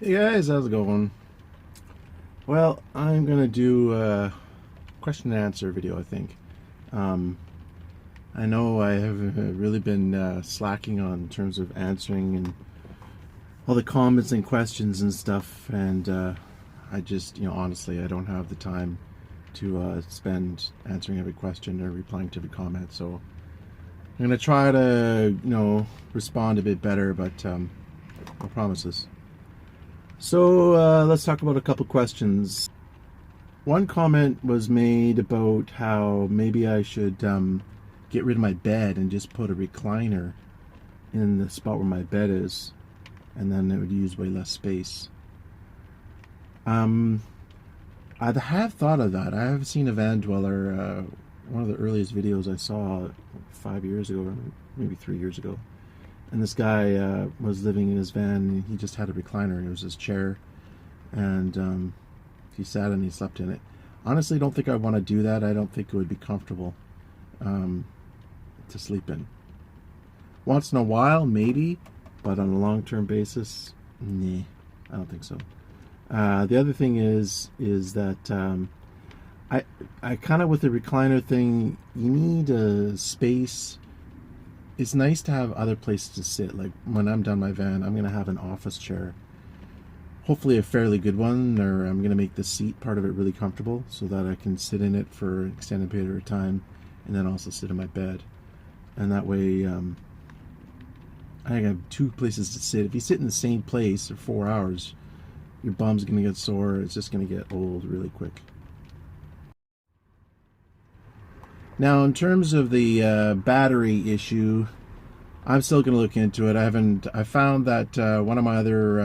Hey guys, how's it going? Well, I'm gonna do a question and answer video, I think. Um, I know I have really been slacking on terms of answering and all the comments and questions and stuff, and I just, honestly, I don't have the time to spend answering every question or replying to every comment. So I'm gonna try to, respond a bit better, but no promises. So let's talk about a couple questions. One comment was made about how maybe I should get rid of my bed and just put a recliner in the spot where my bed is, and then it would use way less space. Um, I have thought of that. I have seen a van dweller. One of the earliest videos I saw 5 years ago, or maybe 3 years ago, and this guy was living in his van. And he just had a recliner. It was his chair, and he sat and he slept in it. Honestly, don't think I want to do that. I don't think it would be comfortable um, to sleep in. Once in a while, maybe, but on a long-term basis, nah, I don't think so. The other thing is that I kind of, with the recliner thing, you need a space. It's nice to have other places to sit. Like when I'm done my van, I'm gonna have an office chair, hopefully a fairly good one, or I'm gonna make the seat part of it really comfortable so that I can sit in it for an extended period of time, and then also sit in my bed. And that way, I have two places to sit. If you sit in the same place for 4 hours, your bum's gonna get sore. It's just gonna get old really quick. Now, in terms of the battery issue, I'm still going to look into it. I found that one of my other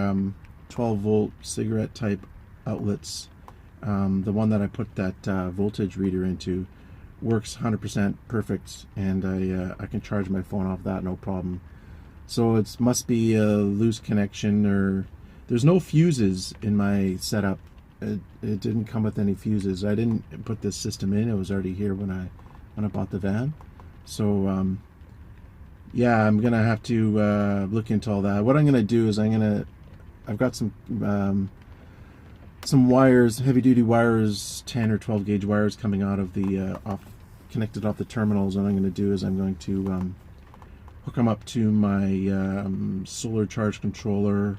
12-volt cigarette type outlets, the one that I put that voltage reader into, works 100% perfect, and I can charge my phone off that no problem. So it must be a loose connection, or there's no fuses in my setup. It didn't come with any fuses. I didn't put this system in. It was already here when I bought the van. So yeah, I'm gonna have to look into all that. What I'm gonna do is I've got some wires, heavy duty wires, 10 or 12 gauge wires coming out of the connected off the terminals. And what I'm gonna do is I'm going to hook them up to my solar charge controller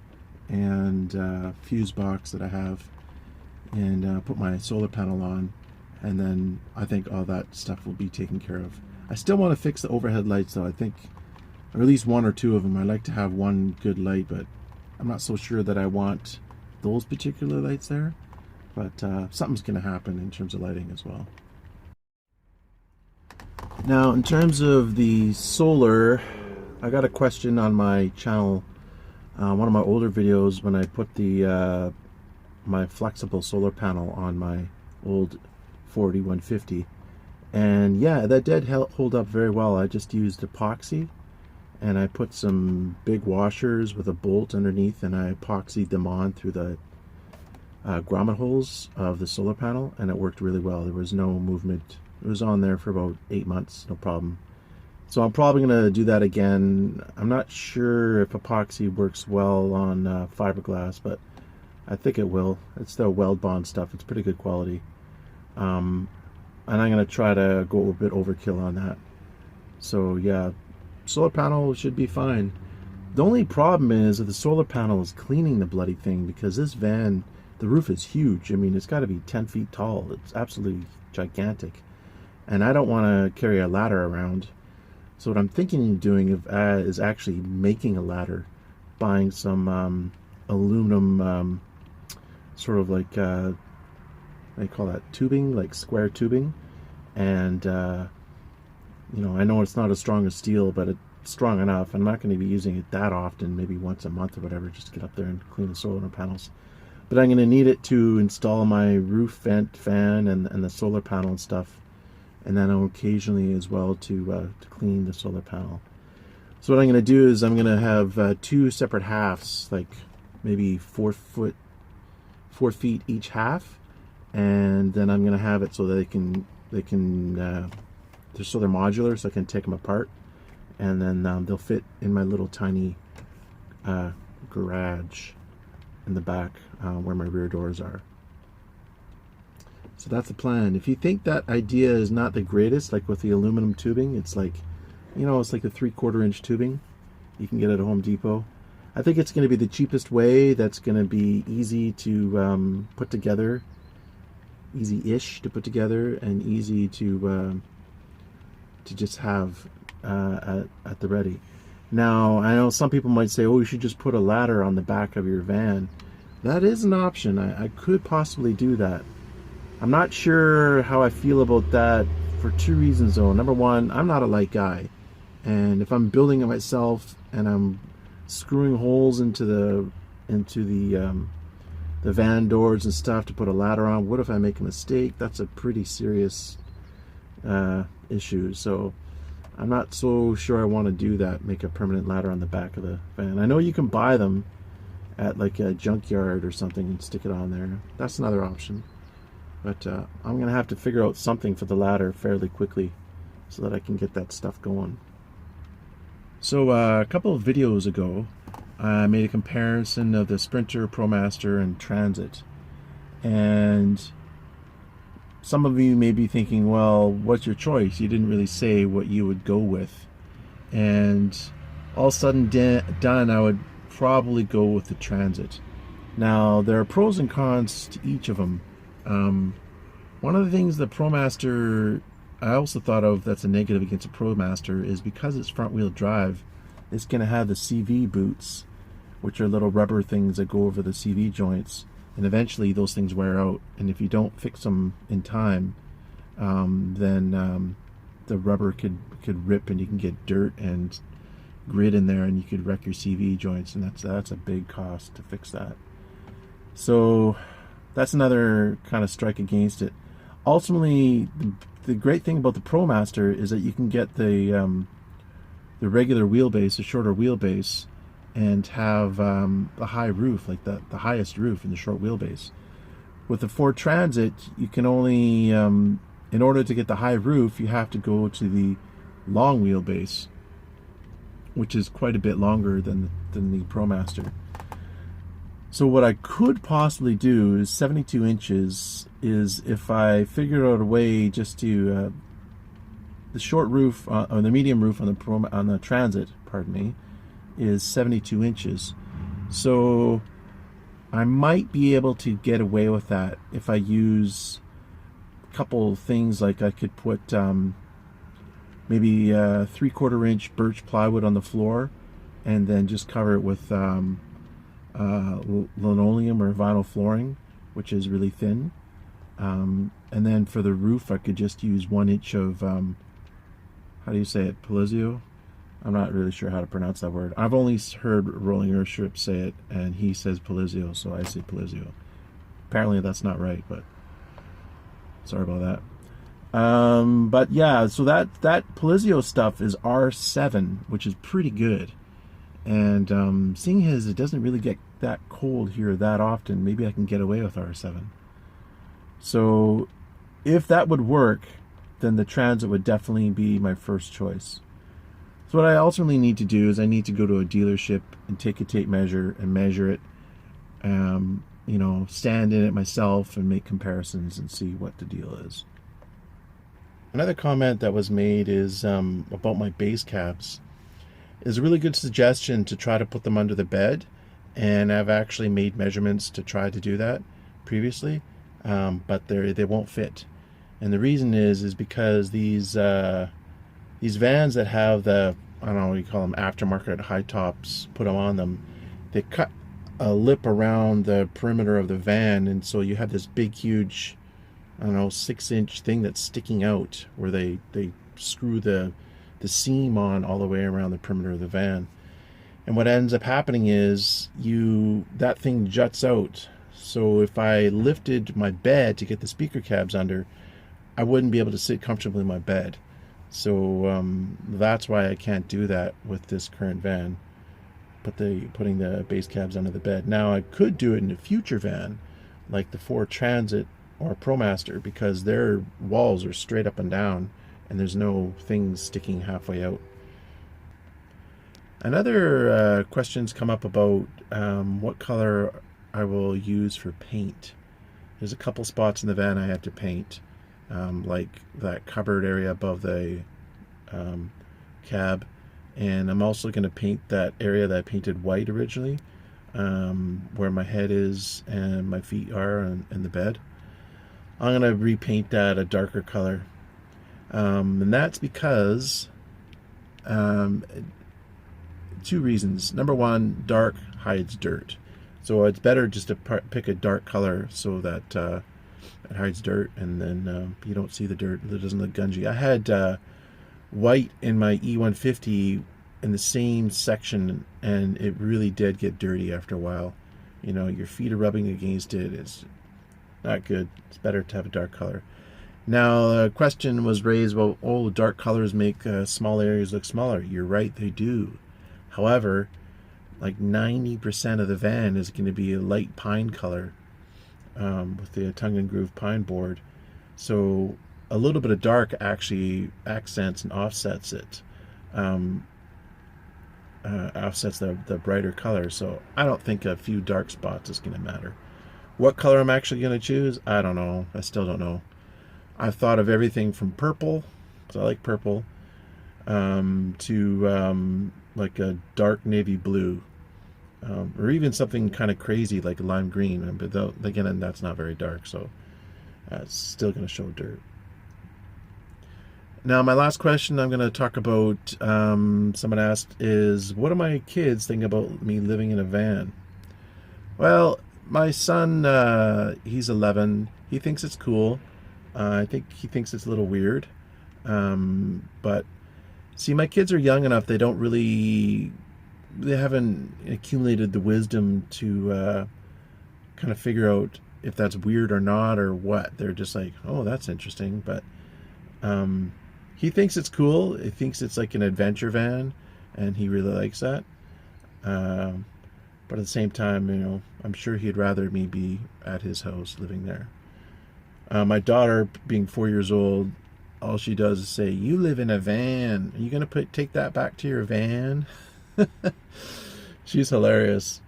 and fuse box that I have, and put my solar panel on. And then I think all that stuff will be taken care of. I still want to fix the overhead lights though. I think, or at least one or two of them. I like to have one good light, but I'm not so sure that I want those particular lights there. But something's going to happen in terms of lighting as well. Now, in terms of the solar, I got a question on my channel, one of my older videos, when I put the my flexible solar panel on my old 4150, and yeah, that did hold up very well. I just used epoxy, and I put some big washers with a bolt underneath, and I epoxied them on through the grommet holes of the solar panel, and it worked really well. There was no movement. It was on there for about 8 months, no problem. So I'm probably going to do that again. I'm not sure if epoxy works well on fiberglass, but I think it will. It's the weld bond stuff. It's pretty good quality. And I'm going to try to go a bit overkill on that. So yeah, solar panel should be fine. The only problem is that the solar panel is cleaning the bloody thing, because this van, the roof is huge. I mean, it's got to be 10 feet tall. It's absolutely gigantic. And I don't want to carry a ladder around. So what I'm thinking of doing is actually making a ladder, buying some aluminum, sort of like they call that tubing, like square tubing, and I know it's not as strong as steel, but it's strong enough. I'm not going to be using it that often, maybe once a month or whatever, just to get up there and clean the solar panels. But I'm going to need it to install my roof vent fan and the solar panel and stuff, and then occasionally as well to clean the solar panel. So what I'm going to do is I'm going to have two separate halves, like maybe 4 feet each half. And then I'm going to have it so that they're modular, so I can take them apart, and then they'll fit in my little tiny garage. in the back where my rear doors are. So that's the plan. If you think that idea is not the greatest, like with the aluminum tubing, it's like, you know, it's like a 3/4 inch tubing you can get at Home Depot. I think it's going to be the cheapest way. That's going to be easy to put together, easy-ish to put together, and easy to just have at the ready. Now, I know some people might say, oh, you should just put a ladder on the back of your van. That is an option. I could possibly do that. I'm not sure how I feel about that for two reasons, though. Number one, I'm not a light guy. And if I'm building it myself and I'm screwing holes into the van doors and stuff to put a ladder on, what if I make a mistake? That's a pretty serious issue. So I'm not so sure I want to do that, make a permanent ladder on the back of the van. I know you can buy them at like a junkyard or something and stick it on there. That's another option. But I'm going to have to figure out something for the ladder fairly quickly so that I can get that stuff going. So a couple of videos ago, I made a comparison of the Sprinter, ProMaster, and Transit. And some of you may be thinking, well, what's your choice? You didn't really say what you would go with. And all said and done, I would probably go with the Transit. Now, there are pros and cons to each of them. One of the things the ProMaster I also thought of that's a negative against a ProMaster is because it's front wheel drive, it's going to have the CV boots, which are little rubber things that go over the CV joints, and eventually those things wear out, and if you don't fix them in time, then the rubber could rip and you can get dirt and grit in there and you could wreck your CV joints, and that's a big cost to fix that. So that's another kind of strike against it. Ultimately, the great thing about the ProMaster is that you can get the regular wheelbase, a shorter wheelbase, and have the high roof, like the highest roof in the short wheelbase. With the Ford Transit, you can only, in order to get the high roof, you have to go to the long wheelbase, which is quite a bit longer than the ProMaster. So what I could possibly do is 72 inches is if I figured out a way just to the short roof or the medium roof on the Transit, pardon me, is 72 inches. So I might be able to get away with that if I use a couple of things, like I could put maybe 3/4 inch birch plywood on the floor and then just cover it with linoleum or vinyl flooring, which is really thin. And then for the roof, I could just use 1 inch of, how do you say it, Polizio? I'm not really sure how to pronounce that word. I've only heard Rolling Earth Strip say it, and he says Polizio, so I say Polizio. Apparently that's not right, but sorry about that. But yeah, so that Polizio stuff is R7, which is pretty good. And seeing as it doesn't really get that cold here that often, maybe I can get away with R7. So if that would work, then the Transit would definitely be my first choice. So what I ultimately need to do is I need to go to a dealership and take a tape measure and measure it, you know, stand in it myself and make comparisons and see what the deal is. Another comment that was made is about my base cabs. Is a really good suggestion to try to put them under the bed, and I've actually made measurements to try to do that previously, but they won't fit. And the reason is because these vans that have the, I don't know what you call them, aftermarket high tops put them on them, they cut a lip around the perimeter of the van, and so you have this big huge, I don't know, 6-inch thing that's sticking out where they screw the seam on all the way around the perimeter of the van. And what ends up happening is that thing juts out. So if I lifted my bed to get the speaker cabs under, I wouldn't be able to sit comfortably in my bed. So that's why I can't do that with this current van, putting the base cabs under the bed. Now I could do it in a future van like the Ford Transit or ProMaster, because their walls are straight up and down and there's no things sticking halfway out. Another questions come up about what color I will use for paint. There's a couple spots in the van I have to paint, like that cupboard area above the cab, and I'm also going to paint that area that I painted white originally, where my head is and my feet are and the bed. I'm going to repaint that a darker color, and that's because two reasons. Number one, dark hides dirt. So it's better just to pick a dark color so that it hides dirt, and then you don't see the dirt. It doesn't look gungy. I had white in my E150 in the same section, and it really did get dirty after a while. You know, your feet are rubbing against it. It's not good. It's better to have a dark color. Now, the question was raised, well, oh, dark colors make small areas look smaller. You're right, they do. However, like 90% of the van is going to be a light pine color with the tongue and groove pine board. So a little bit of dark actually accents and offsets it. Offsets the brighter color. So I don't think a few dark spots is going to matter. What color I'm actually going to choose, I don't know. I still don't know. I've thought of everything from purple, because I like purple, to like a dark navy blue, or even something kind of crazy like lime green. But again, that's not very dark, so it's still going to show dirt. Now, my last question I'm going to talk about, someone asked, is what do my kids think about me living in a van? Well, my son, he's 11. He thinks it's cool. I think he thinks it's a little weird. But see, my kids are young enough, they haven't accumulated the wisdom to kind of figure out if that's weird or not or what. They're just like, oh, that's interesting. But he thinks it's cool. He thinks it's like an adventure van, and he really likes that. But at the same time, you know, I'm sure he'd rather me be at his house living there. My daughter, being 4 years old, all she does is say, "You live in a van. Are you going to take that back to your van?" She's hilarious.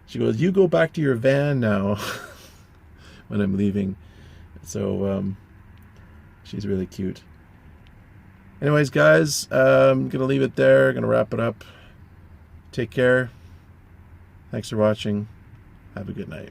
She goes, "You go back to your van now," when I'm leaving. So she's really cute. Anyways, guys, I'm going to leave it there. Going to wrap it up. Take care. Thanks for watching. Have a good night.